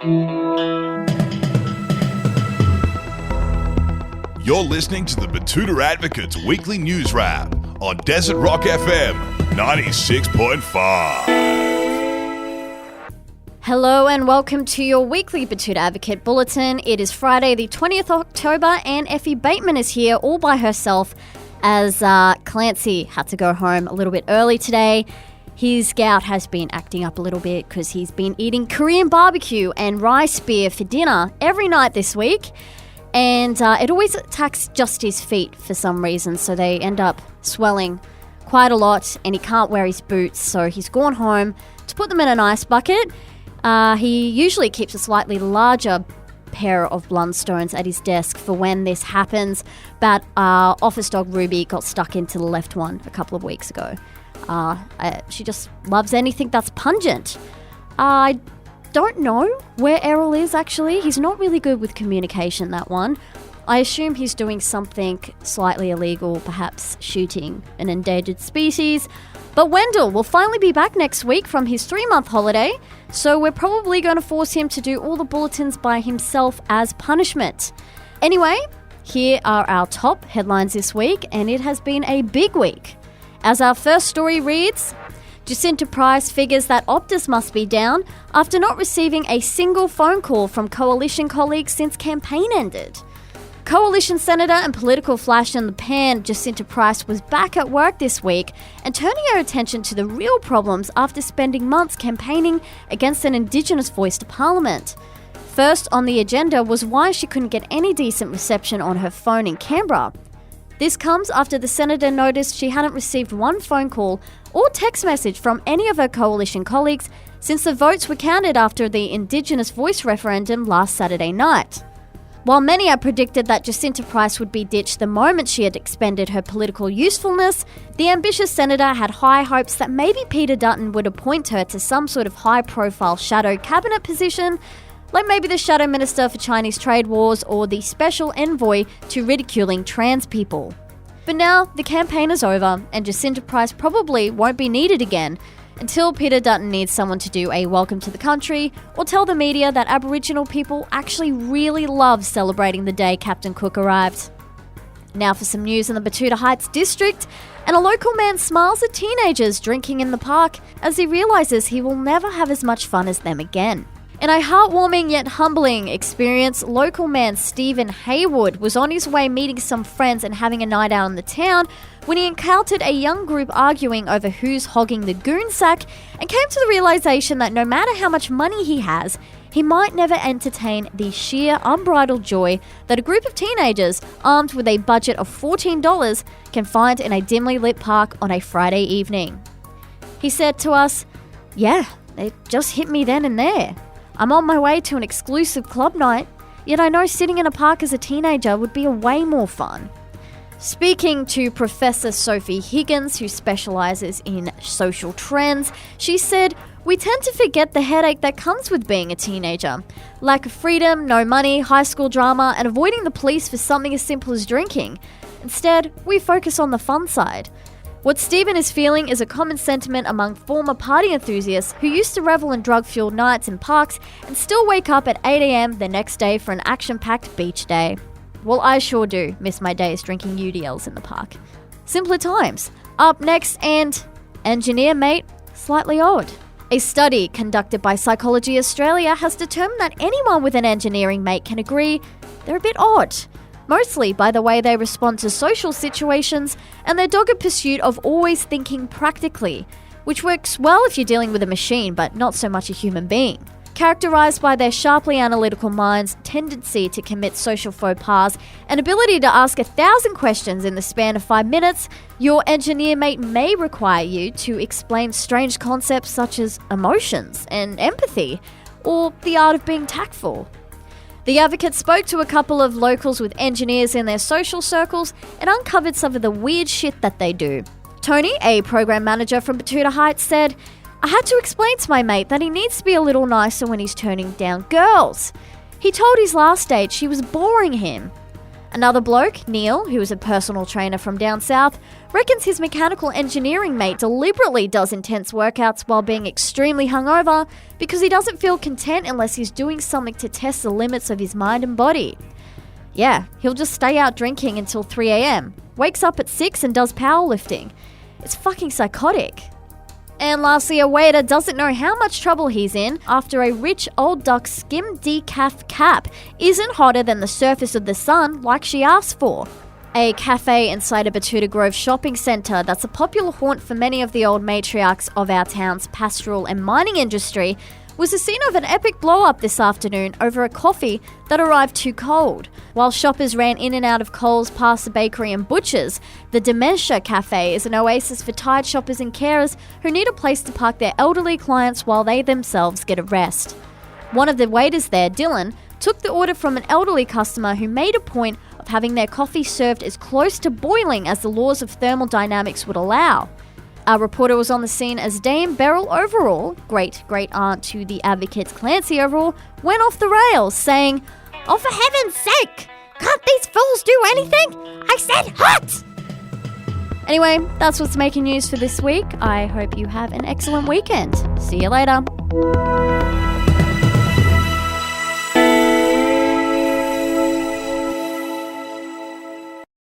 You're listening to the Betoota Advocate's weekly news wrap on Desert Rock FM 96.5. Hello and welcome to your weekly Betoota Advocate Bulletin. It is Friday the 20th of October and Effie Bateman is here all by herself as Clancy had to go home a little bit early today. His gout has been acting up a little bit because he's been eating Korean barbecue and rice beer for dinner every night this week. And it always attacks just his feet for some reason, so they end up swelling quite a lot, and he can't wear his boots, so he's gone home to put them in an ice bucket. He usually keeps a slightly larger pair of Blundstones at his desk for when this happens, but office dog Ruby got stuck into the left one a couple of weeks ago. She just loves anything that's pungent. I don't know where Errol is, actually. He's not really good with communication, that one. I assume he's doing something slightly illegal, perhaps shooting an endangered species. But Wendell will finally be back next week from his 3-month holiday, so we're probably going to force him to do all the bulletins by himself as punishment. Anyway, here are our top headlines this week, and it has been a big week. As our first story reads, Jacinta Price figures that Optus must be down after not receiving a single phone call from Coalition colleagues since campaign ended. Coalition Senator and political flash in the pan Jacinta Price was back at work this week and turning her attention to the real problems after spending months campaigning against an Indigenous voice to Parliament. First on the agenda was why she couldn't get any decent reception on her phone in Canberra. This comes after the Senator noticed she hadn't received one phone call or text message from any of her Coalition colleagues since the votes were counted after the Indigenous voice referendum last Saturday night. While many had predicted that Jacinta Price would be ditched the moment she had expended her political usefulness, the ambitious senator had high hopes that maybe Peter Dutton would appoint her to some sort of high-profile shadow cabinet position, like maybe the Shadow Minister for Chinese Trade Wars or the Special Envoy to ridiculing trans people. But now, the campaign is over, and Jacinta Price probably won't be needed again until Peter Dutton needs someone to do a welcome to the country or tell the media that Aboriginal people actually really love celebrating the day Captain Cook arrived. Now for some news in the Betoota Heights district, and a local man smiles at teenagers drinking in the park as he realises he will never have as much fun as them again. In a heartwarming yet humbling experience, local man Stephen Haywood was on his way meeting some friends and having a night out in the town when he encountered a young group arguing over who's hogging the goon sack and came to the realization that no matter how much money he has, he might never entertain the sheer unbridled joy that a group of teenagers armed with a budget of $14 can find in a dimly lit park on a Friday evening. He said to us, "Yeah, it just hit me then and there. I'm on my way to an exclusive club night, yet I know sitting in a park as a teenager would be way more fun." Speaking to Professor Sophie Higgins, who specialises in social trends, she said, "We tend to forget the headache that comes with being a teenager. Lack of freedom, no money, high school drama, and avoiding the police for something as simple as drinking. Instead, we focus on the fun side." What Stephen is feeling is a common sentiment among former party enthusiasts who used to revel in drug-fueled nights in parks and still wake up at 8 a.m. the next day for an action-packed beach day. Well, I sure do miss my days drinking UDLs in the park. Simpler times. Up next, and engineer mate, slightly odd. A study conducted by Psychology Australia has determined that anyone with an engineering mate can agree they're a bit odd. Mostly by the way they respond to social situations and their dogged pursuit of always thinking practically, which works well if you're dealing with a machine but not so much a human being. Characterised by their sharply analytical minds, tendency to commit social faux pas, and ability to ask 1,000 questions in the span of 5 minutes, your engineer mate may require you to explain strange concepts such as emotions and empathy, or the art of being tactful. The Advocate spoke to a couple of locals with engineers in their social circles and uncovered some of the weird shit that they do. Tony, a program manager from Betoota Heights, said, "I had to explain to my mate that he needs to be a little nicer when he's turning down girls. He told his last date she was boring him. Another bloke, Neil, who is a personal trainer from down south, reckons his mechanical engineering mate deliberately does intense workouts while being extremely hungover because he doesn't feel content unless he's doing something to test the limits of his mind and body. Yeah, he'll just stay out drinking until 3 a.m, wakes up at 6 and does powerlifting. It's fucking psychotic. And lastly, a waiter doesn't know how much trouble he's in after a rich old duck skim decaf cap isn't hotter than the surface of the sun like she asked for. A cafe inside a Betoota Grove shopping centre that's a popular haunt for many of the old matriarchs of our town's pastoral and mining industry was the scene of an epic blow-up this afternoon over a coffee that arrived too cold. While shoppers ran in and out of Coles past the bakery and butchers, the Dementia Cafe is an oasis for tired shoppers and carers who need a place to park their elderly clients while they themselves get a rest. One of the waiters there, Dylan, took the order from an elderly customer who made a point of having their coffee served as close to boiling as the laws of thermodynamics would allow. Our reporter was on the scene as Dame Beryl Overall, great-great-aunt to the Advocate's Clancy Overall, went off the rails, saying, "Oh, for heaven's sake! Can't these fools do anything? I said hot!" Anyway, that's what's making news for this week. I hope you have an excellent weekend. See you later.